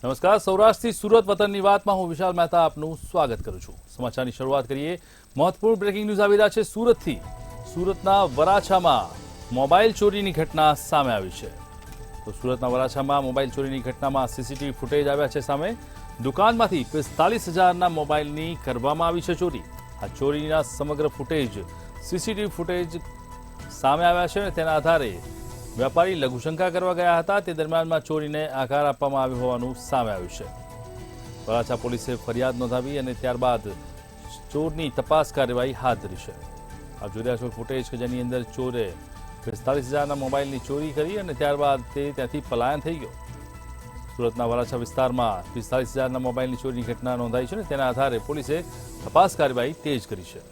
નમસ્કાર, સૌરાષ્ટ્રથી સુરત વતનની વાતમાં હું વિશાલ મહેતા આપનું સ્વાગત કરું છું। સમાચારની શરૂઆત કરીએ। મહત્વપૂર્ણ બ્રેકિંગ ન્યૂઝ આવી રહ્યા છે સુરતથી। સુરતના વરાછામાં મોબાઈલ ચોરીની ઘટના સામે આવી છે। તો સુરતના વરાછામાં મોબાઈલ ચોરીની ઘટનામાં સીસીટીવી ફૂટેજ આવ્યા છે સામે। દુકાનમાંથી 45,000ના મોબાઈલની કરવામાં આવી છે ચોરી। આ ચોરીના સમગ્ર ફૂટેજ સીસીટીવી ફૂટેજ સામે આવ્યા છે અને તેના આધારે વેપારી લઘુશંકા કરવા ગયા હતા તે દરમિયાનમાં ચોરીને આકાર આપવામાં આવ્યો હોવાનું સામે આવ્યું છે। વરાછા પોલીસે ફરિયાદ નોંધાવી અને ત્યારબાદ ચોરની તપાસ કાર્યવાહી હાથ ધરી છે। આ જોઈ રહ્યા છો ફૂટેજ કે જેની અંદર ચોરે 45,000ના મોબાઈલની ચોરી કરી અને ત્યારબાદ તે ત્યાંથી પલાયન થઈ ગયો। સુરતના વરાછા વિસ્તારમાં 45,000ના મોબાઈલની ચોરીની ઘટના નોંધાઈ છે અને તેના આધારે પોલીસે તપાસ કાર્યવાહી તેજ કરી છે।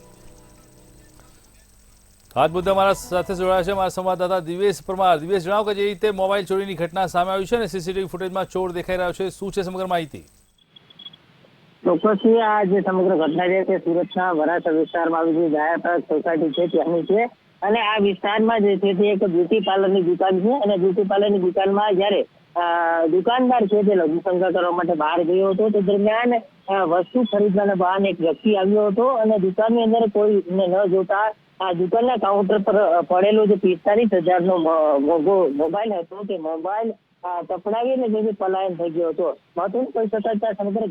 આજ મુદ્દે અમારા સાથે જોડાયા છે અમારા સંવાદદાતા દિવેશ પરમાર। દિવેશ, જણાવો કે જે રીતે મોબાઈલ ચોરીની ઘટના સામે આવી છે અને સીસીટીવી ફૂટેજમાં ચોર દેખાઈ રહ્યો છે, શું છે સમગ્ર માહિતી? ચોક્કસથી આ જે સમગ્ર ઘટના છે તે સુરતના વરાછા વિસ્તારમાં આવેલી દયાપ્રદ સોસાયટી છે ત્યાંની છે અને આ વિસ્તારમાં જે છે તે એક બ્યુટી પાર્લરની દુકાન છે અને બ્યુટી પાર્લરની દુકાનમાં જ્યારે દુકાનદાર છે તે લઘુશંકા કરવા માટે બહાર ગયો હતો તે દરમિયાન વસ્તુ ખરીદવાના બહાને એક વ્યક્તિ આવ્યો હતો અને દુકાનની અંદર કોઈને ન જોતા આ દુકાનના કાઉન્ટર પર પડેલો જે 45,000નો મોબાઈલ હતો તે મોબાઈલ તપડાવીને જેથી પલાયન થઈ ગયો હતો। મહત્વનું કહી શકાય સમગ્ર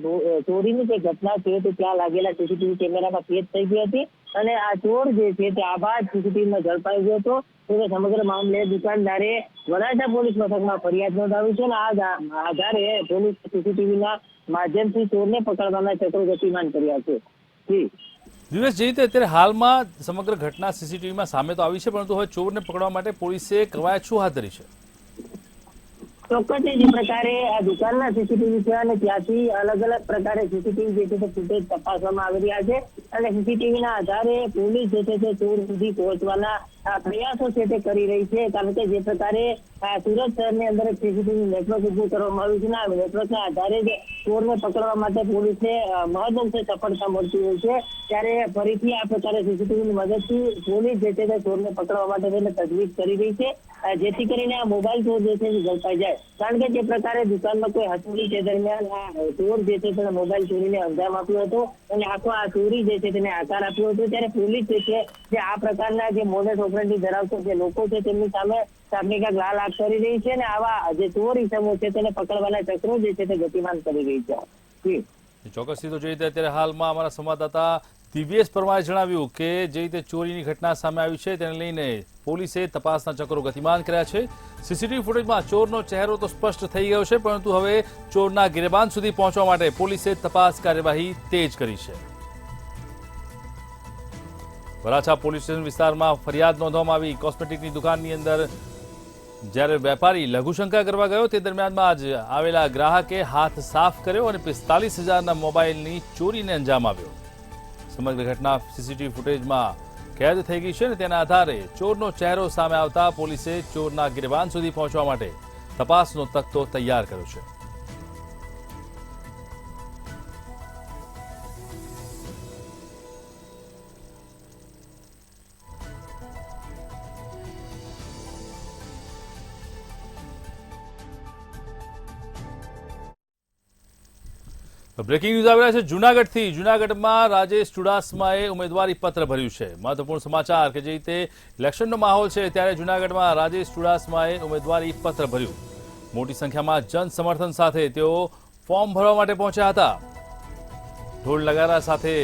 ચોરીની જે ઘટના છે તે ત્યાં લાગેલા સીસીટીવી કેમેરામાં કેદ થઈ ગઈ હતી અને આ ચોર જે છે તે આબાદ સીસીટીવીમાં ઝડપાઈ ગયો હતો। તે સમગ્ર મામલે દુકાનદારે વરાછા પોલીસ મથકમાં ફરિયાદ નોંધાવી છે અને આ આધારે પોલીસ સીસીટીવીના માધ્યમથી ચોરને પકડવાના ચક્રો ગતિમાન કર્યા છે। દિવેશ, જે રીતે અત્યારે હાલમાં સમગ્ર ઘટના સીસીટીવીમાં સામે તો આવી છે, પરંતુ હવે ચોરને પકડવા માટે પોલીસે કવાયત શું હાથ ધરી છે? ચોક્કસ જે પ્રકારે આ દુકાનના સીસીટીવી છે અને ત્યાંથી અલગ અલગ પ્રકારે સીસીટીવી જે છે તે ફૂટેજ તપાસવામાં આવી રહ્યા છે અને સીસીટીવીના આધારે પોલીસ જે છે તે ચોર સુધી પહોંચવાના પ્રયાસો છે તે કરી રહી છે। કારણ કે જે પ્રકારે સુરત શહેરની અંદર સીસીટીવી નેટવર્ક ઉભું કરવામાં આવ્યું છે ને આ નેટવર્કના આધારે જ ચોરને પકડવા માટે પોલીસને મહદઅંશે સફળતા મળતી હોય છે। ત્યારે ફરીથી આ પ્રકારે સીસીટીવીની મદદથી પોલીસ જે છે તે ચોરને પકડવા માટે તેને તજવીજ કરી રહી છે જેથી કરીને આ મોબાઈલ ચોર જે છે તે ઝડપાઈ જાય। કારણ કે જે પ્રકારે દુકાનમાં કોઈ હતું નહીં તે દરમિયાન આ ચોર જે છે તેને મોબાઈલ ચોરીને અંજામ આપ્યો હતો અને આખો આ ચોરી જે છે તેને આકાર આપ્યો હતો। ત્યારે પોલીસ જે છે જે આ પ્રકારના જે મોડસ ઓપરેન્ડી ધરાવતા જે લોકો છે તેમની સામે સામૂહિક લાલ આંખ કરી રહી છે અને આવા જે ચોર ઇસમો છે તેને પકડવાના ચક્રો જે છે તે ગતિમાન કરી રહી છે। ચોક્કસથી તો જે રીતે અત્યારે હાલમાં અમારા સંવાદદાતા દિવ્યેશ પરમારે જણાવ્યું કે જે રીતે ચોરીની ઘટના સામે આવી છે તેને લઈને પોલીસે તપાસના ચક્રો ગતિમાન કર્યા છે। સીસીટીવી ફૂટેજમાં ચોરનો ચહેરો તો સ્પષ્ટ થઈ ગયો છે, પરંતુ હવે ચોરના ગિરેબાન સુધી પહોંચવા માટે પોલીસે તપાસ કાર્યવાહી તેજ કરી છે। વરાછા પોલીસ સ્ટેશન વિસ્તારમાં ફરિયાદ નોંધવામાં આવી। કોસ્મેટિકની દુકાનની અંદર જ્યારે વેપારી લઘુશંકા કરવા ગયો તે દરમિયાનમાં જ આવેલા ગ્રાહકે હાથ સાફ કર્યો અને 45,000ના મોબાઈલની ચોરીને અંજામ આવ્યો। સમગ્ર ઘટના સીસીટીવી ફૂટેજમાં કેદ થઈ ગઈ છે અને તેના આધારે ચોરનો ચહેરો સામે આવતા પોલીસે ચોરના ગિરબાન સુધી પહોંચવા માટે તપાસનો તખતો તૈયાર કર્યો છે। બ્રેકિંગ ન્યૂઝ આવી રહ્યા છે જૂનાગઢથી। જૂનાગઢમાં રાજેશ ચુડાસમાએ ઉમેદવારી પત્ર ભર્યું છે। મહત્વપૂર્ણ સમાચાર કે જે રીતે ઇલેક્શનનો માહોલ છે ત્યારે જૂનાગઢમાં રાજેશ ચુડાસમાએ ઉમેદવારી પત્ર ભર્યું। મોટી સંખ્યામાં જન સમર્થન સાથે તેઓ ફોર્મ ભરવા માટે પહોંચ્યા હતા। ઢોલ નગારા સાથે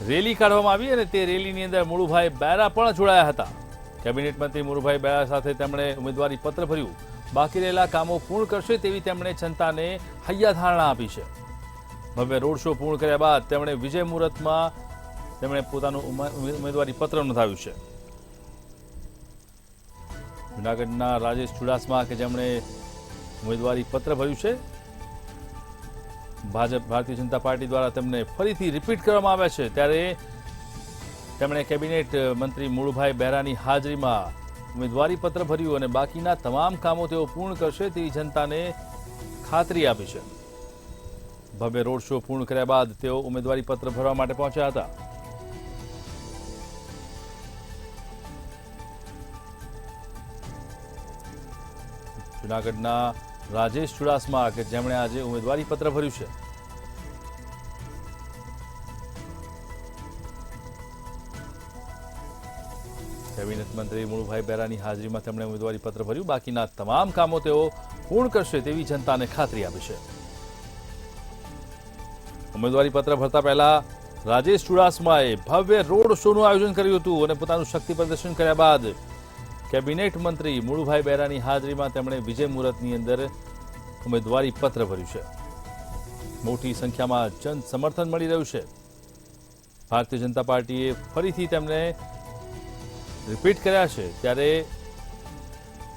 રેલી કાઢવામાં આવી અને તે રેલીની અંદર મુળુભાઈ બેરા પણ જોડાયા હતા। કેબિનેટ મંત્રી મુળુભાઈ બેરા સાથે તેમણે ઉમેદવારી પત્ર ભર્યું। બાકી રહેલા કામો પૂર્ણ કરશે તેવી તેમણે જનતાને હૈયાધારણા આપી છે। ભવ્ય રોડ શો પૂર્ણ કર્યા બાદ તેમણે વિજય મુહૂર્તમાં તેમણે પોતાનું ઉમેદવારી પત્ર નોંધાવ્યું છે। જૂનાગઢના રાજેશ ચુડાસમા કે જેમણે ઉમેદવારી પત્ર ભર્યું છે, ભારતીય જનતા પાર્ટી દ્વારા તેમને ફરીથી રિપીટ કરવામાં આવ્યા છે ત્યારે તેમણે કેબિનેટ મંત્રી મુળુભાઈ બેરાની હાજરીમાં ઉમેદવારી પત્ર ભર્યું અને બાકીના તમામ કામો તેઓ પૂર્ણ કરશે તેવી જનતાને ખાતરી આપી છે। ભવ્ય રોડ શો પૂર્ણ કર્યા બાદ તેઓ ઉમેદવારી પત્ર ભરવા માટે પહોંચ્યા હતા। જૂનાગઢના રાજેશ ચુડાસમા કે જેમણે આજે ઉમેદવારી પત્ર ભર્યું છે. કેબિનેટ મંત્રી મુળુભાઈ બેરાની હાજરીમાં તેમણે ઉમેદવારી પત્ર ભર્યું. બાકીના તમામ કામો તેઓ પૂર્ણ કરશે તેવી જનતાને ખાતરી આપી છે. ઉમેદવારી પત્ર ભરતા પહેલા રાજેશ ચુડાસમાએ ભવ્ય રોડ શોનું આયોજન કર્યું હતું અને પોતાનું શક્તિ પ્રદર્શન કર્યા બાદ કેબિનેટ મંત્રી મુળુભાઈ બેરાની હાજરીમાં તેમણે વિજય મુહૂર્તની અંદર ઉમેદવારી પત્ર ભર્યું છે. મોટી સંખ્યામાં જન સમર્થન મળી રહ્યું છે. ભારતીય જનતા પાર્ટીએ ફરીથી તેમને રિપીટ કર્યા છે, ત્યારે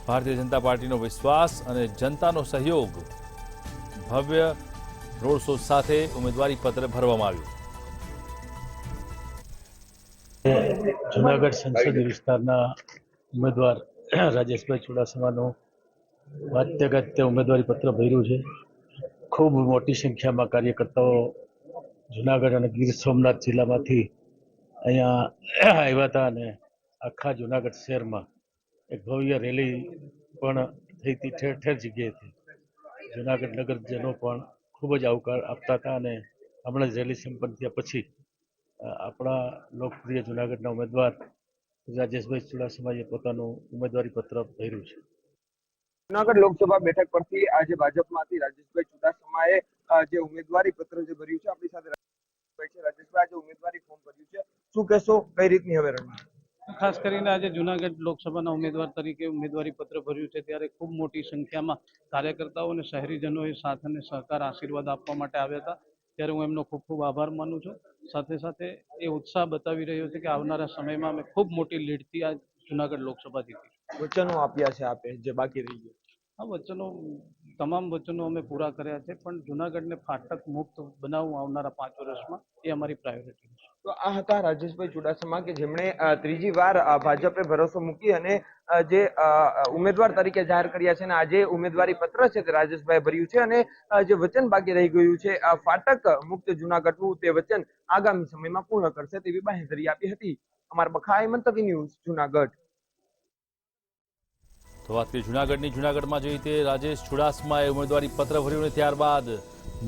ભારતીય જનતા પાર્ટીનો વિશ્વાસ અને જનતાનો સહયોગ ભવ્ય રોડ શો સાથે ઉમેદવારી પત્ર ભરવામાં આવ્યું. જુનાગઢ સંસદીય વિસ્તારના ઉમેદવાર રાજેશભાઈ ચુડાસમાનું વાત્યગત્ય ઉમેદવારી પત્ર ભર્યું છે. ખૂબ મોટી સંખ્યામાં કાર્યકર્તાઓ જુનાગઢ અને ગીર સોમનાથ જિલ્લામાંથી અહીંયા આવ્યા હતા અને આખા જુનાગઢ શહેરમાં એક ભવ્ય રેલી પણ થઈ હતી. ઠેર ઠેર જગ્યાએથી જુનાગઢ નગરજનો પણ ખૂબ જ આવકાર આપતા હતા અને હમણાં જ રેલી સંપન્ન થયા પછી આપણા લોકપ્રિય જુનાગઢના ઉમેદવાર રાજેશભાઈ ચુડાસમાએ પોતાનું ઉમેદવારી પત્ર ભર્યું છે. જુનાગઢ લોકસભા બેઠક પરથી આજે ભાજપમાંથી રાજેશભાઈ ચુડાસમાએ જે ઉમેદવારી પત્ર જે ભર્યું છે, આપણી સાથે રાજેશભાઈ આજે ઉમેદવારી ફોર્મ ભર્યું છે, શું કહેશો, કઈ રીતની હવે રણનીતિ? ખાસ કરીને આજે જુનાગઢ લોકસભાના ઉમેદવાર તરીકે ઉમેદવારી પત્ર ભર્યું છે ત્યારે ખૂબ મોટી સંખ્યામાં કાર્યકર્તાઓ અને શહેરીજનોએ સાથ અને સહકાર આશીર્વાદ આપવા માટે આવ્યા હતા, ત્યારે હું એમનો ખૂબ ખૂબ આભાર માનું છું. સાથે સાથે એ ઉત્સાહ બતાવી રહ્યો છે કે આવનારા સમયમાં અમે ખૂબ મોટી લીડથી આ જુનાગઢ લોકસભા જીતી. વચનો આપ્યા છે આપે જે બાકી રહી ગયું? આ વચનો, તમામ વચનો અમે પૂરા કર્યા છે, પણ જુનાગઢને ફાટક મુક્ત બનાવવું આવનારા 5 વર્ષમાં એ અમારી પ્રાયોરિટી છે. તો આ હતા રાજેશભાઈ ચુડાસમા કે જેમણે ત્રીજી વાર ભાજપે ભરોસો મૂકી અને જે ઉમેદવાર તરીકે જાહેર કર્યા છે અને આજે ઉમેદવારી પત્ર છે તે રાજેશભાઈ ભર્યું છે અને જે વચન બાકી રહી ગયું છે ફાટક મુક્ત જુનાગઢનું, તે વચન આગામી સમયમાં પૂર્ણ કરશે તેવી બાંહેધરી આપી હતી. અમારા બખાઈ મંતવ્ય ન્યૂઝ જુનાગઢ. તો વાત કરીએ જુનાગઢમાં જે રીતે રાજેશ ચુડાસમાએ ઉમેદવારી પત્ર ભર્યું અને ત્યારબાદ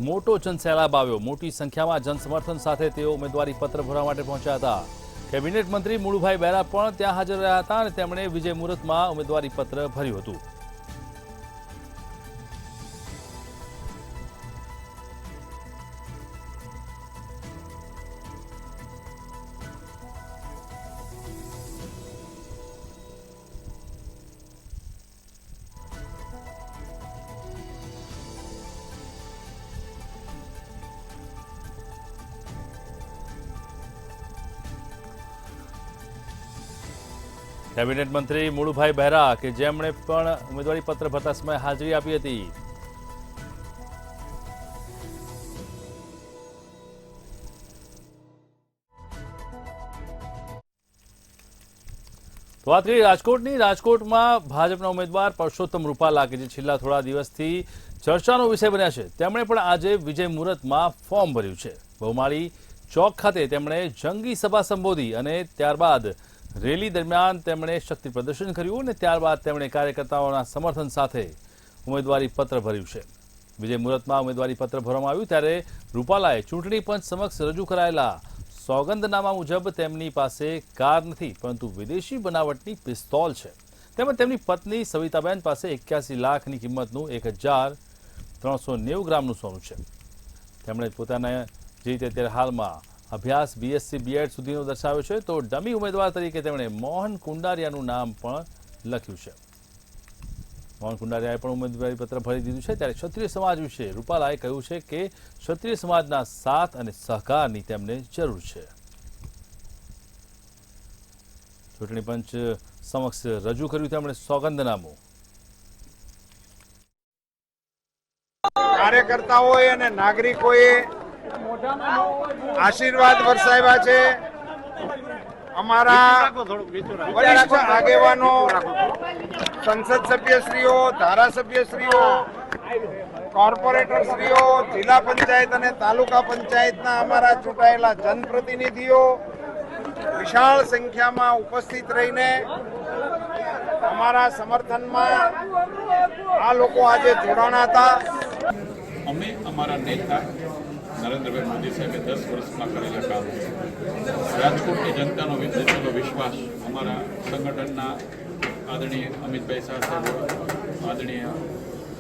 મોટો જનસેલાબ આવ્યો. મોટી સંખ્યામાં જનસમર્થન સાથે તેઓ ઉમેદવારી પત્ર ભરવા માટે પહોંચ્યા હતા. કેબિનેટ મંત્રી મુળુભાઈ બેરા પણ ત્યાં હાજર રહ્યા હતા અને તેમણે વિજય મુહૂર્તમાં ઉમેદવારી પત્ર ભર્યું હતું. કેબિનેટ મંત્રી મુળુભાઈ બેરા કે જેમણે પણ ઉમેદવારી પત્ર ભરતા સમયે હાજરી આપી હતી. તો વાત કરીએ રાજકોટની. રાજકોટમાં ભાજપના ઉમેદવાર પરસોત્તમ રૂપાલા કે જે છેલ્લા થોડા દિવસથી ચર્ચાનો વિષય બન્યા છે, તેમણે પણ આજે વિજય મુહૂર્તમાં ફોર્મ ભર્યું છે. બહુમાળી ચોક ખાતે તેમણે જંગી સભા સંબોધી અને ત્યારબાદ રેલી દરમિયાન તેમણે શક્તિ પ્રદર્શન કર્યું અને ત્યારબાદ તેમણે કાર્યકર્તાઓના સમર્થન સાથે ઉમેદવારી પત્ર ભર્યું છે. વિજય મુહૂર્તમાં ઉમેદવારી પત્ર ભરવામાં આવ્યું ત્યારે રૂપાલાએ ચૂંટણી પંચ સમક્ષ રજૂ કરાયેલા સોગંદનામા મુજબ તેમની પાસે કાર નથી પરંતુ વિદેશી બનાવટની પિસ્તોલ છે. તેમજ તેમની પત્ની સવિતાબેન પાસે 81 લાખની કિંમતનું 1390 ગ્રામનું સોનું છે. તેમણે પોતાના જે રીતે અત્યારે હાલમાં અભ્યાસ BSc BEd સુધીનો દર્શાવ્યો છે, તો ડમી ઉમેદવાર તરીકે તેમણે મોહન કુંડારિયાનું નામ પણ લખ્યું છે. મોહન કુંડારિયાએ પણ ઉમેદવારી પત્ર ભરી દીધું છે. ત્યારે ક્ષત્રિય સમાજ વિશે રૂપાલાએ કહ્યું છે કે ક્ષત્રિય સમાજના સાથ અને સહકારની તેમને જરૂર છે. ચૂંટણી પંચ સમક્ષ રજૂ કર્યું તેમણે સોગંદનામું. કાર્યકર્તાઓએ અને નાગરિકોએ આશીર્વાદ વરસાવ્યા છે. અમારા વરિષ્ઠ આગેવાનો, સંસદ સભ્યશ્રીઓ, ધારાસભ્યશ્રીઓ, કોર્પોરેટરશ્રીઓ, જિલ્લા પંચાયત અને તાલુકા પંચાયતના અમારા ચૂંટાયેલા જનપ્રતિનિધિઓ વિશાળ સંખ્યામાં ઉપસ્થિત રહીને અમારા સમર્થનમાં આ લોકો આજે જોડાણા હતા. અમે અમારા નેતા નરેન્દ્રભાઈ મોદી સાહેબે 10 વર્ષમાં કરેલા કામ, રાજકોટની જનતાનો વિશ્વાસ, અમારા સંગઠનના આદરણીય અમિતભાઈ શાહ સાહેબ, આદરણીય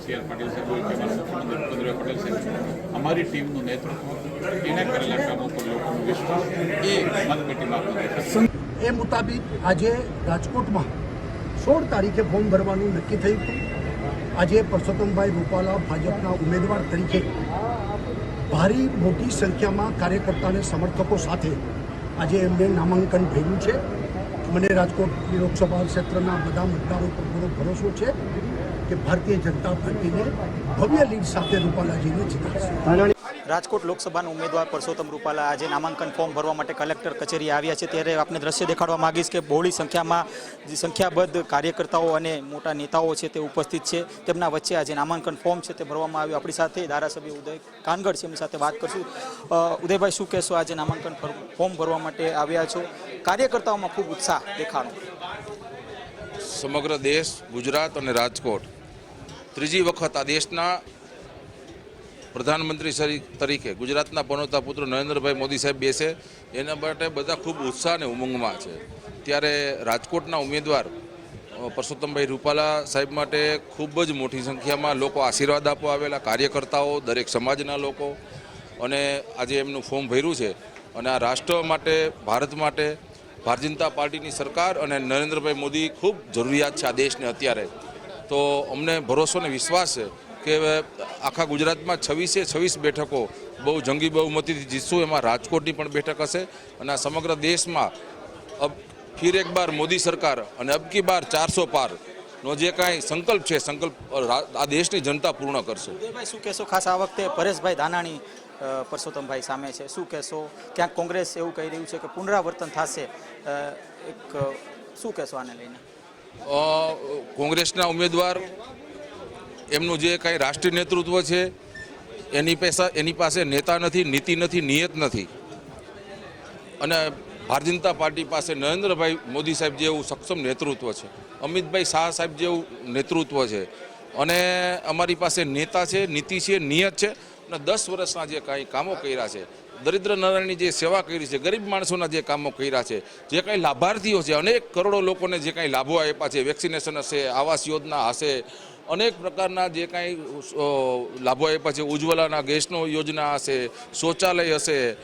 સી.આર. પાટીલ સાહેબ હોય કે અમારા મુખ્યમંત્રી ભૂપેન્દ્રભાઈ પટેલ સાહેબ, અમારી ટીમનું નેતૃત્વ, એને કરેલા કામો પર લોકોનો વિશ્વાસ એ મતપેટીમાં આપણે એ મુતાબિક આજે રાજકોટમાં 16 તારીખે ફોર્મ ભરવાનું નક્કી થયું હતું. આજે પરસોત્તમભાઈ રૂપાલા ભાજપના ઉમેદવાર તરીકે ભારી મોટી સંખ્યામાં કાર્યકર્તા અને સમર્થકો સાથે આજે એમને નામાંકન ભર્યું છે. મને રાજકોટ લોકસભા ક્ષેત્રના બધા મતદારો પર પૂરો ભરોસો છે કે ભારતીય જનતા પાર્ટીને ભવ્ય લીડ સાથે રૂપાલાજીને જીતાડશે. રાજકોટ લોકસભાના ઉમેદવાર પરસોત્તમ રૂપાલા આજે નામાંકન ફોર્મ ભરવા માટે કલેક્ટર કચેરી આવ્યા છે. ત્યારે આપને દ્રશ્ય દેખાડવા માંગીશ કે બહોળી સંખ્યામાં જે સંખ્યાબદ્ધ કાર્યકર્તાઓ અને મોટા નેતાઓ છે તે ઉપસ્થિત છે. તેમના વચ્ચે આજે નામાંકન ફોર્મ છે તે ભરવામાં આવ્યું. આપણી સાથે ધારાસભ્ય ઉદય કાનગડ છે, એમની સાથે વાત કરશું. ઉદયભાઈ, શું કહેશો? આજે નામાંકન ફોર્મ ભરવા માટે આવ્યા છો, કાર્યકર્તાઓમાં ખૂબ ઉત્સાહ દેખાડો. સમગ્ર દેશ, ગુજરાત અને રાજકોટ ત્રીજી વખત આ દેશના પ્રધાનમંત્રી તરીકે ગુજરાતના પનોતા પુત્ર નરેન્દ્રભાઈ મોદી સાહેબ બેસે, એના માટે બધા ખૂબ ઉત્સાહ અને ઉમંગમાં છે. ત્યારે રાજકોટના ઉમેદવાર પરસોત્તમભાઈ રૂપાલા સાહેબ માટે ખૂબ જ મોટી સંખ્યામાં લોકો આશીર્વાદ આપવા આવેલા, કાર્યકર્તાઓ, દરેક સમાજના લોકો, અને આજે એમનું ફોર્મ ભર્યું છે. અને આ રાષ્ટ્ર માટે, ભારત માટે ભારતીય જનતા પાર્ટીની સરકાર અને નરેન્દ્રભાઈ મોદી ખૂબ જરૂરિયાત છે આ દેશને અત્યારે. તો અમને ભરોસો અને વિશ્વાસ છે કે આખા ગુજરાતમાં 26 બેઠકો બહુ જંગી બહુમતીથી જીતશું. એમાં રાજકોટની પણ બેઠક હશે. અને આ સમગ્ર દેશમાં ફિર એક બાર મોદી સરકાર અને અબ કી બાર 400 પારનો જે કાંઈ સંકલ્પ છે, સંકલ્પ આ દેશની જનતા પૂર્ણ કરશે. ઉદયભાઈ, શું કહેશો? ખાસ આ વખતે પરેશભાઈ ધાનાણી પરસોત્તમભાઈ સામે છે, શું કહેશો? ક્યાંક કોંગ્રેસ એવું કહી રહ્યું છે કે પુનરાવર્તન થશે, શું કહેશો આને લઈને? કોંગ્રેસના ઉમેદવાર, એમનું જે કાંઈ રાષ્ટ્રીય નેતૃત્વ છે એની પાસે નેતા નથી, નીતિ નથી, નિયત નથી. અને ભારતીય જનતા પાર્ટી પાસે નરેન્દ્રભાઈ મોદી સાહેબ જેવું સક્ષમ નેતૃત્વ છે, અમિતભાઈ શાહ સાહેબ જેવું નેતૃત્વ છે, અને અમારી પાસે નેતા છે, નીતિ છે, નિયત છે. અને 10 વર્ષના જે કાંઈ કામો કર્યા છે, દરિદ્ર નારાયણની જે સેવા કરી છે, ગરીબ માણસોના જે કામો કર્યા છે, જે કાંઈ લાભાર્થીઓ છે, અનેક કરોડો લોકોને જે કાંઈ લાભો આપ્યા છે, વેક્સિનેશન હશે, આવાસ યોજના હશે, અનેક પ્રકારના જે કાંઈ લાભો આપ્યા છે, ઉજ્જવલાના ગેસનો યોજના હશે, શૌચાલય હશે,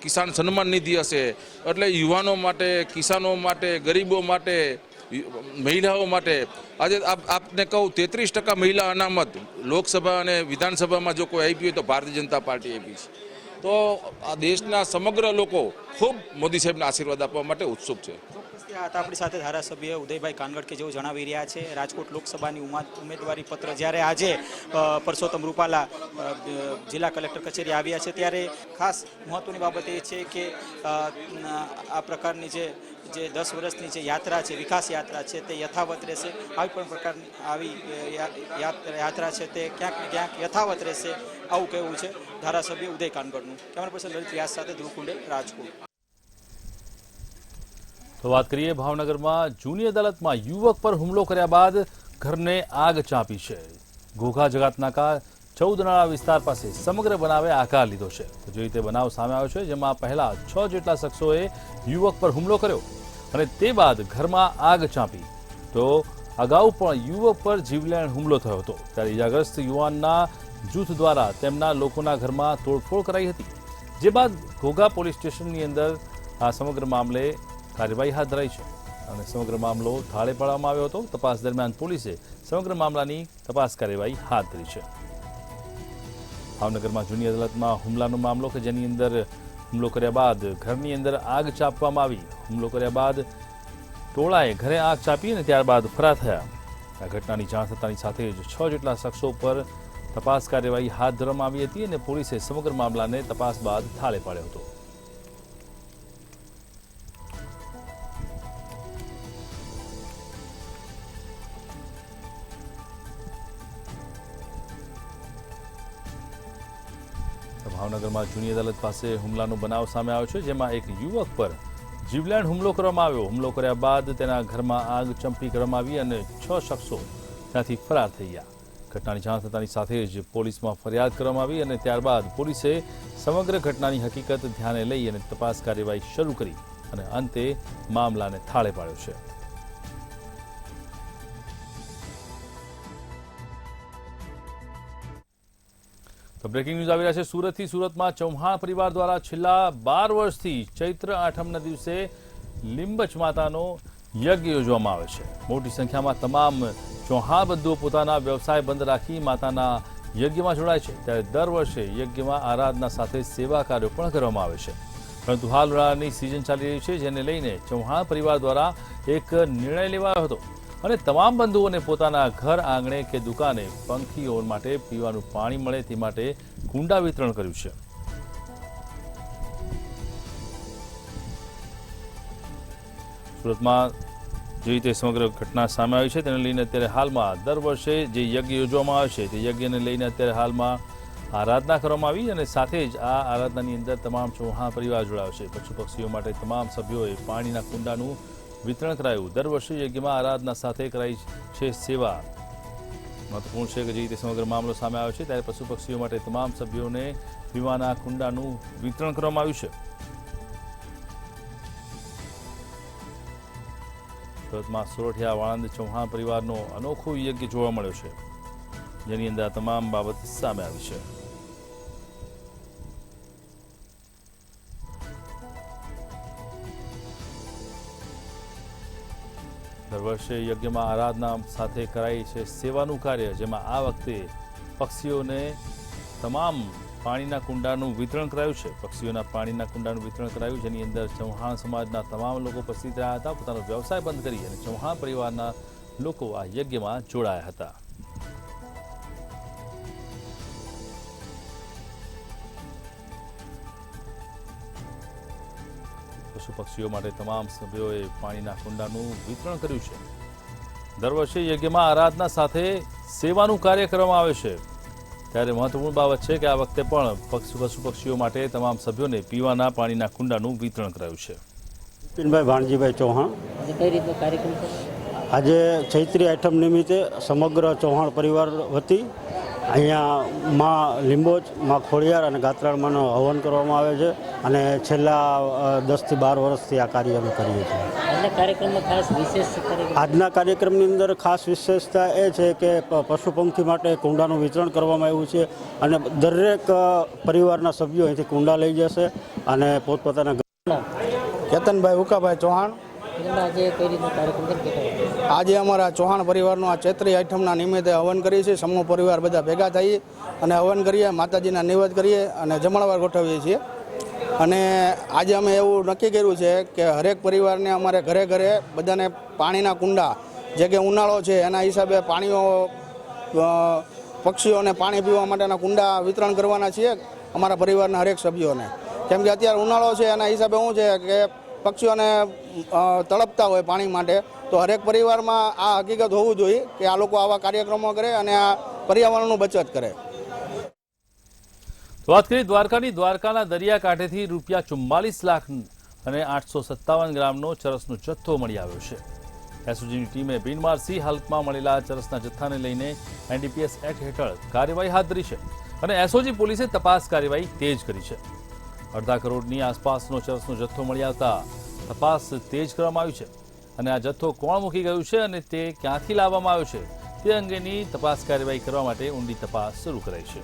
કિસાન સન્માન નિધિ હશે. એટલે યુવાનો માટે, કિસાનો માટે, ગરીબો માટે, મહિલાઓ માટે આજે આપને કહું 33% મહિલા અનામત લોકસભા અને વિધાનસભામાં જો કોઈ આપી હોય તો ભારતીય જનતા પાર્ટી આપી છે. તો આ દેશના સમગ્ર લોકો ખૂબ મોદી સાહેબના આશીર્વાદ આપવા માટે ઉત્સુક છે. આપણી સાથે ધારાસભ્ય ઉદયભાઈ કાનગડ કે જેઓ જણાવી રહ્યા છે રાજકોટ લોકસભાની ઉમેદવારી પત્ર જ્યારે આજે પરસોત્તમ રૂપાલા જિલ્લા કલેક્ટર કચેરી આવ્યા છે, ત્યારે ખાસ મહત્વની બાબત એ છે કે આ પ્રકારની જે 10 વર્ષની જે યાત્રા છે, વિકાસ યાત્રા છે, તે યથાવત રહેશે. આવી પણ પ્રકારની આવી યાત્રા છે તે ક્યાંક ને ક્યાંક યથાવત રહેશે, આવું કહેવું છે ધારાસભ્ય ઉદય કાનગડનું. કેમેરા પર્સન લલિત વ્યાસ સાથે ધ્રુવ કુંડે, રાજકોટ. તો વાત કરીએ ભાવનગરમાં જૂની અદાલતમાં યુવક પર હુમલો કર્યા બાદ ઘરને આગ ચાંપી છે. ઘોઘા જગાતનાકા 14 નાળા વિસ્તાર પાસે સમગ્ર બનાવે આકાર લીધો છે. તો જે રીતે બનાવ સામે આવ્યો છે, જેમાં પહેલા 6 જેટલા શખ્સોએ યુવક પર હુમલો કર્યો અને તે બાદ ઘરમાં આગ ચાંપી. તો અગાઉ પણ યુવક પર જીવલેણ હુમલો થયો હતો, ત્યારે ઇજાગ્રસ્ત યુવાનના જૂથ દ્વારા તેમના લોકોના ઘરમાં તોડફોડ કરાઈ હતી. જે બાદ ઘોઘા પોલીસ સ્ટેશનની અંદર આ સમગ્ર મામલે કાર્યવાહી હાથ ધરાઈ છે અને સમગ્ર મામલો થાળે પાડવામાં આવ્યો હતો. તપાસ દરમિયાન પોલીસે સમગ્ર મામલાની તપાસ કાર્યવાહી હાથ ધરી છે. ભાવનગરમાં જૂની અદાલતમાં હુમલાનો મામલો કે જેની અંદર હુમલો કર્યા બાદ ઘરની અંદર આગ ચાંપવામાં આવી. હુમલો કર્યા બાદ ટોળાએ ઘરે આગ ચાંપી અને ત્યારબાદ ફરાર થયા. આ ઘટનાની જાણ થતાની સાથે જ 6 જેટલા શખ્સો પર તપાસ કાર્યવાહી હાથ ધરવામાં આવી હતી અને પોલીસે સમગ્ર મામલાને તપાસ બાદ થાળે પાડ્યો હતો. ભાવનગરમાં જૂની અદાલત પાસે હુમલાનો બનાવ સામે આવ્યો છે, જેમાં એક યુવક પર જીવલેણ હુમલો કરવામાં આવ્યો. હુમલો કર્યા બાદ તેના ઘરમાં આગ ચંપી કરવામાં આવી અને 6 શખ્સો ત્યાંથી ફરાર થઈ ગયા. ઘટનાની જાણ થતાની સાથે જ પોલીસમાં ફરિયાદ કરવામાં આવી અને ત્યારબાદ પોલીસે સમગ્ર ઘટનાની હકીકત ધ્યાને લઈ અને તપાસ કાર્યવાહી શરૂ કરી અને અંતે મામલાને થાળે પાડ્યો છે. તો બ્રેકિંગ ન્યૂઝ આવી રહ્યા છે સુરતથી. સુરતમાં ચૌહાણ પરિવાર દ્વારા છેલ્લા 12 વર્ષથી ચૈત્ર આઠમના દિવસે લીંબચ માતાનો યજ્ઞ યોજવામાં આવે છે. મોટી સંખ્યામાં તમામ ચૌહાણ બંધુઓ પોતાના વ્યવસાય બંધ રાખી માતાના યજ્ઞમાં જોડાય છે. ત્યારે દર વર્ષે યજ્ઞમાં આરાધના સાથે સેવા કાર્યો પણ કરવામાં આવે છે. પરંતુ હાલ ઉનાળાની સિઝન ચાલી રહી છે, જેને લઈને ચૌહાણ પરિવાર દ્વારા એક નિર્ણય લેવાયો હતો અને તમામ બંધુઓને પોતાના ઘર આંગણે કે દુકાને પંખીઓ માટે પીવાનું પાણી મળે તે માટે કુંડા વિતરણ કર્યું છે. સુરતમાં જે રીતે સમગ્ર ઘટના સામે આવી છે તેને લઈને અત્યારે હાલમાં દર વર્ષે જે યજ્ઞ યોજવામાં આવે છે તે યજ્ઞને લઈને અત્યારે હાલમાં આરાધના કરવામાં આવી અને સાથે જ આ આરાધનાની અંદર તમામ ચૌહાણ પરિવાર જોડાયો છે. પશુ પક્ષીઓ માટે તમામ સભ્યોએ પાણીના કુંડાનું વિતરણ કરાયું. દર વર્ષે યજ્ઞમાં આરાધના સાથે કરાઈ છે સેવા. મહત્વપૂર્ણ છે કે જે રીતે સમગ્ર મામલો સામે આવ્યો છે ત્યારે પશુ પક્ષીઓ માટે તમામ સભ્યોને પીવાના કુંડાનું વિતરણ કરવામાં આવ્યું છે. સુરતમાં સોરઠિયા વાળંદ ચૌહાણ પરિવારનો અનોખો યજ્ઞ જોવા મળ્યો છે, જેની અંદર તમામ બાબત સામે આવી છે. દર વર્ષે યજ્ઞમાં આરાધના સાથે કરાઈ છે સેવાનું કાર્ય, જેમાં આ વખતે પક્ષીઓને તમામ પાણીના કુંડાનું વિતરણ કરાયું છે. પક્ષીઓના પાણીના કુંડાનું વિતરણ કરાયું, જેની અંદર ચૌહાણ સમાજના તમામ લોકો ઉપસ્થિત રહ્યા હતા. પોતાનો વ્યવસાય બંધ કરી અને ચૌહાણ પરિવારના લોકો આ યજ્ઞમાં જોડાયા હતા. પશુ પક્ષીઓ માટે તમામ સભ્યોએ પાણીના કુંડાનું વિતરણ કર્યું છે. દર વર્ષે યજ્ઞમાં આરાધના સાથે સેવાનું કાર્ય કરવામાં આવે છે. ત્યારે મહત્વપૂર્ણ બાબત છે કે આ વખતે પણ પશુ પક્ષીઓ માટે તમામ સભ્યોને પીવાના પાણીના કુંડાનું વિતરણ કરાયું છે. બિપિનભાઈ ભાણજીભાઈ ચૌહાણ. કઈ રીતનો કાર્યક્રમ છે? આજે ચૈત્રી આઠમ નિમિત્તે સમગ્ર ચૌહાણ પરિવાર વતી અહીંયા માં લીંબોચ, માં ખોડિયાર અને ગાત્રાળમાંનો હવન કરવામાં આવે છે અને છેલ્લા 10 થી 12 વર્ષથી આ કાર્ય અમે કરીએ છીએ. આજના કાર્યક્રમની અંદર ખાસ વિશેષતા એ છે કે પશુ પંખી માટે કુંડાનું વિતરણ કરવામાં આવ્યું છે અને દરેક પરિવારના સભ્યો અહીંથી કુંડા લઈ જશે અને પોતપોતાના. કેતનભાઈ ઉકાભાઈ ચૌહાણ. આજે અમારા ચૌહાણ પરિવારનો આ ચૈત્રી આઠમના નિમિત્તે હવન કરીએ છીએ. સમૂહ પરિવાર બધા ભેગા થઈએ અને હવન કરીએ, માતાજીના નૈવેદ્ય કરીએ અને જમણવાર ગોઠવીએ છીએ. અને આજે અમે એવું નક્કી કર્યું છે કે હરેક પરિવારને અમારે ઘરે ઘરે બધાને પાણીના કુંડા, જે કે ઉનાળો છે એના હિસાબે પાણીઓ પક્ષીઓને પાણી પીવા માટેના કુંડા વિતરણ કરવાના છીએ અમારા પરિવારના હરેક સભ્યોને. કેમ કે અત્યારે ઉનાળો છે એના હિસાબે શું છે કે પક્ષીઓને તડપતા હોય પાણી માટે, તો હરેક પરિવારમાં આ હકીકત હોવું જોઈએ કે આ લોકો આવા કાર્યક્રમો કરે અને આ પર્યાવરણનું બચત કરે. વાત કરી દ્વારકાના દરિયાકાંઠેથી ₹44 લાખ અને 857 ગ્રામનો ચરસનો જથ્થો મળી આવ્યો છે. એસઓજીની ટીમે બિનવારસી હાલતમાં મળેલા ચરસના જથ્થાને લઈને એનડીપીએસ એક્ટ હેઠળ કાર્યવાહી હાથ ધરી છે અને એસઓજી પોલીસે તપાસ કાર્યવાહી તેજ કરી છે. 2.5 કરોડની આસપાસનો ચરસનો જથ્થો મળી આવતા તપાસ તેજ કરવામાં આવી છે અને આ જથ્થો કોણ મૂકી ગયું છે અને તે ક્યાંથી લાવવામાં આવ્યો છે તે અંગેની તપાસ કાર્યવાહી કરવા માટે ઊંડી તપાસ શરૂ કરાઈ છે.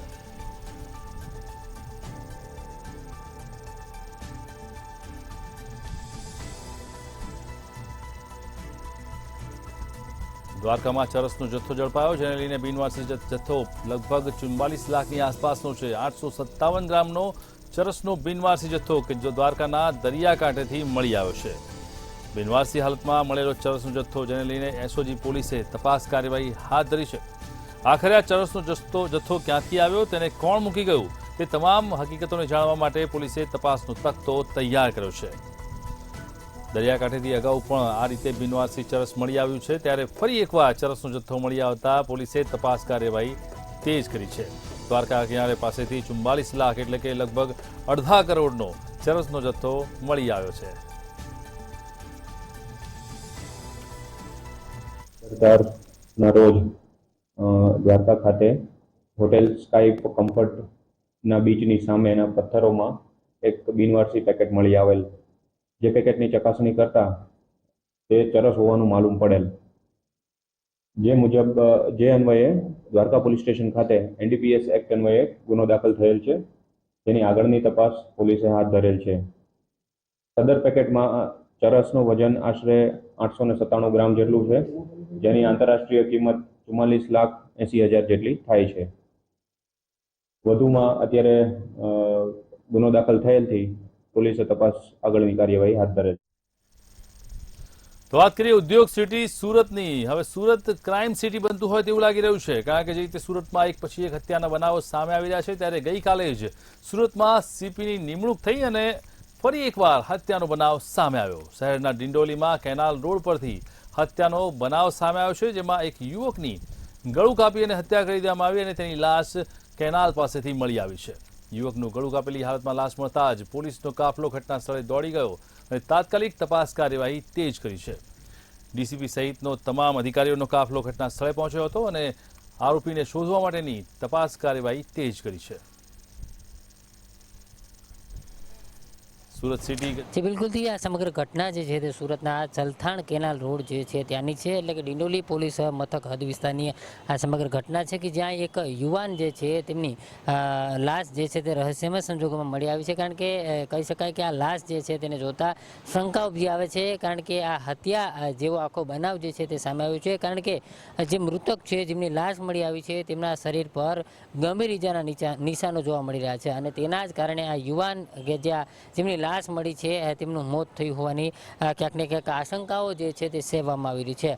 દ્વારકામાં ચરસનો જથ્થો ઝડપાયો, જેને લઈને બિનવારસી જથ્થો લગભગ 44 લાખની આસપાસનો છે. 857 ગ્રામનો ચરસનો બિનવારસી જથ્થો કે જો દ્વારકાના દરિયાકાંઠેથી મળી આવ્યો છે. બિનવારસી હાલતમાં મળેલો ચરસનો જથ્થો, જેને લઈને એસઓજી પોલીસે તપાસ કાર્યવાહી હાથ ધરી છે. આખરે આ ચરસનો જથ્થો ક્યાંથી આવ્યો, તેને કોણ મૂકી ગયું, તે તમામ હકીકતોને જાણવા માટે પોલીસે તપાસનો તખ્તો તૈયાર કર્યો છે. દરિયાકાંઠેથી અગાઉ પણ આ રીતે બિનવારસી ચરસ મળી આવ્યું છે, ત્યારે ફરી એકવાર ચરસનો જથ્થો મળી આવતા પોલીસે તપાસ કાર્યવાહી તેજ કરી છે. દ્વારકા કિનારે પાસેથી 44 લાખ એટલે કે લગભગ 2.5 કરોડનો ચરસનો જથ્થો મળી આવ્યો છે. ના રોજ દ્વારકા ખાતે હોટેલ સ્કાય કમ્ફર્ટના બીચની સામેના પથ્થરોમાં એક બિનવારસી પેકેટ મળી આવેલ, જે પેકેટની ચકાસણી કરતા તે ચરસ હોવાનું માલુમ પડેલ, જે અન્વયે દ્વારકા પોલીસ સ્ટેશન ખાતે NDPS એક્ટ અન્વયે ગુનો દાખલ થયેલ છે, જેની આગળની તપાસ પોલીસે હાથ ધરેલ છે. સદર પેકેટમાં ચરસનું વજન આશરે 897 ગ્રામ જેટલું છે, જેની આંતરરાષ્ટ્રીય કિંમત 44,80,000 જેટલી થાય છે. વધુમાં અત્યારે ગુનો દાખલ થયેલથી પોલીસે તપાસ આગળની કાર્યવાહી હાથ ધરેલ. તો વાત કરીએ ઉદ્યોગ સિટી સુરતની. હવે સુરત ક્રાઇમ સિટી બનતું હોય તેવું લાગી રહ્યું છે, કારણ કે જે રીતે સુરતમાં એક પછી એક હત્યાના બનાવો સામે આવી રહ્યા છે, ત્યારે ગઈકાલે જ સુરતમાં CPની નિમણૂક થઈ અને ફરી એકવાર હત્યાનો બનાવ સામે આવ્યો. શહેરના ડિંડોલીમાં કેનાલ રોડ પરથી હત્યાનો બનાવ સામે આવ્યો છે, જેમાં એક યુવકની ગળું કાપી અને હત્યા કરી દેવામાં આવી અને તેની લાશ કેનાલ પાસેથી મળી આવી છે. યુવકનું ગળું કાપેલી હાલતમાં લાશ મળતા જ પોલીસનો કાફલો ઘટના સ્થળે દોડી ગયો અને તાત્કાલિક તપાસ કાર્યવાહી તેજ કરી છે. DCP સહિતનો તમામ અધિકારીઓનો કાફલો ઘટના સ્થળે પહોંચ્યો હતો અને આરોપીને શોધવા માટેની તપાસ કાર્યવાહી તેજ કરી છે. સુરત સિટી જી બિલકુલથી આ સમગ્ર ઘટના જે છે તે સુરતના ચલથાણ કેનાલ રોડ જે છે ત્યાંની છે, એટલે કે ડિંડોલી પોલીસ મથક હદ વિસ્તારની આ સમગ્ર ઘટના છે કે જ્યાં એક યુવાન જે છે તેમની લાશ જે છે તે રહસ્યમય સંજોગોમાં મળી આવી છે. કારણ કે કહી શકાય કે આ લાશ જે છે તેને જોતા શંકા ઉપજી આવે છે, કારણ કે આ હત્યા જેવો આખો બનાવ જે છે તે સામે આવ્યો છે. કારણ કે જે મૃતક છે જેમની લાશ મળી આવી છે તેમના શરીર પર ગંભીર ઇજાના નિશાનો જોવા મળી રહ્યા છે અને તેના જ કારણે આ યુવાન કે જેમની લાશ મળી છે તેમનું મોત થયું હોવાની ક્યાંક ને ક્યાંક આશંકાઓ જે છે તે સેવવામાં આવી રહી છે.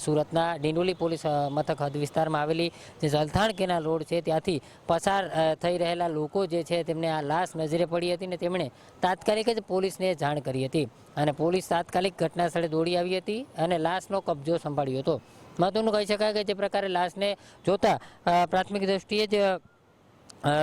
સુરતના ડિંડોલી પોલીસ મથક હદ વિસ્તારમાં આવેલી જે ચલથાણ કેનાલ રોડ છે ત્યાંથી પસાર થઈ રહેલા લોકો જે છે તેમને આ લાશ નજરે પડી હતી ને તેમણે તાત્કાલિક જ પોલીસને જાણ કરી હતી અને પોલીસ તાત્કાલિક ઘટના સ્થળે દોડી આવી હતી અને લાશનો કબજો સંભાળ્યો હતો. મહત્વનું કહી શકાય કે જે પ્રકારે લાશને જોતા પ્રાથમિક દ્રષ્ટિએ જ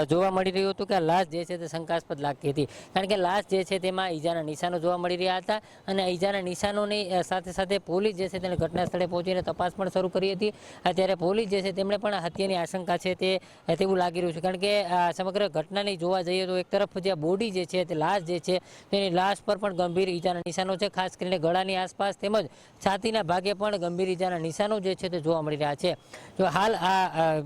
જોવા મળી રહ્યું હતું કે આ લાશ જે છે તે શંકાસ્પદ લાગતી હતી, કારણ કે લાશ જે છે તેમાં ઈજાના નિશાનો જોવા મળી રહ્યા હતા અને ઈજાના નિશાનોની સાથે સાથે પોલીસ જે છે તેને ઘટના સ્થળે પહોંચીને તપાસ પણ શરૂ કરી હતી. અત્યારે પોલીસ જે છે તેમણે પણ હત્યાની આશંકા છે તેવું લાગી રહ્યું છે, કારણ કે સમગ્ર ઘટનાની જોવા જઈએ તો એક તરફ જે બોડી જે છે તે લાશ જે છે તેની લાશ પર પણ ગંભીર ઈજાના નિશાનો છે, ખાસ કરીને ગળાની આસપાસ તેમજ છાતીના ભાગે પણ ગંભીર ઈજાના નિશાનો જે છે તે જોવા મળી રહ્યા છે. જો હાલ આ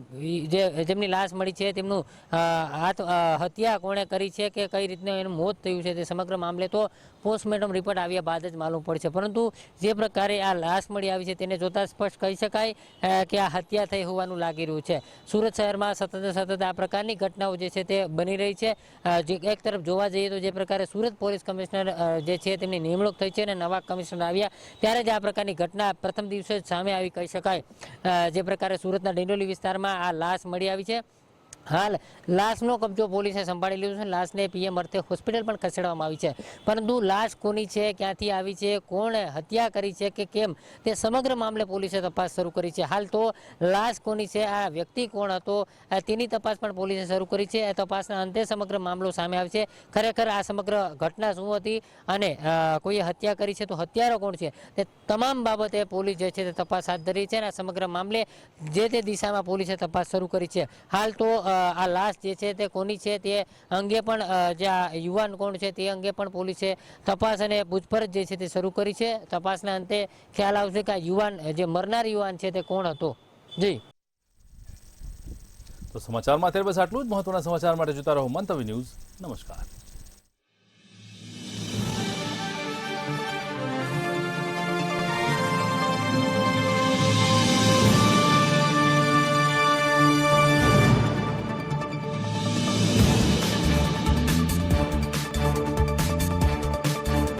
જેમની લાશ મળી છે તેમનું હત્યા કોણે કરી છે કે કઈ રીતનું એનું મોત થયું છે તે સમગ્ર મામલે તો પોસ્ટમોર્ટમ રિપોર્ટ આવ્યા બાદ જ માલુમ પડશે. પરંતુ જે પ્રકારે આ લાશ મળી આવી છે તેને જોતા સ્પષ્ટ કહી શકાય કે આ હત્યા થઈ હોવાનું લાગી રહ્યું છે. સુરત શહેરમાં સતત આ પ્રકારની ઘટનાઓ જે છે તે બની રહી છે. એક તરફ જોવા જઈએ તો જે પ્રકારે સુરત પોલીસ કમિશનર જે છે તેમની નિમણૂક થઈ છે અને નવા કમિશનર આવ્યા ત્યારે જ આ પ્રકારની ઘટના પ્રથમ દિવસે જ સામે આવી કહી શકાય. જે પ્રકારે સુરતના ડિંડોલી વિસ્તારમાં આ લાશ મળી આવી છે, હાલ લાશનો કબજો પોલીસે સંભાળી લીધો છે. લાશને PM અર્થે હોસ્પિટલ પણ ખસેડવામાં આવી છે, પરંતુ લાશ કોની છે, ક્યાંથી આવી છે, કોણે હત્યા કરી છે કે કેમ તે સમગ્ર મામલે પોલીસે તપાસ શરૂ કરી છે. હાલ તો લાશ કોની છે, આ વ્યક્તિ કોણ હતો તેની તપાસ પણ પોલીસે શરૂ કરી છે. તપાસના અંતે સમગ્ર મામલો સામે આવે છે. ખરેખર આ સમગ્ર ઘટના શું હતી અને કોઈએ હત્યા કરી છે તો હત્યારો કોણ છે તે તમામ બાબતે પોલીસ જે છે તે તપાસ હાથ ધરી છે અને આ સમગ્ર મામલે જે તે દિશામાં પોલીસે તપાસ શરૂ કરી છે. હાલ તો આ લાશ જે છે તે કોની છે તે અંગે પણ જે આ યુવાન કોણ છે તે અંગે પણ પોલીસે તપાસ અને પૂછપરછ જે છે તે શરૂ કરી છે. તપાસના અંતે ખ્યાલ આવશે કે આ યુવાન જે મરનાર યુવાન છે તે કોણ હતો. જી તો સમાચારમાં અત્યારે બસ આટલું જ. મહત્વના સમાચાર માટે જોતા રહો મંતવ્ય ન્યૂઝ. નમસ્કાર.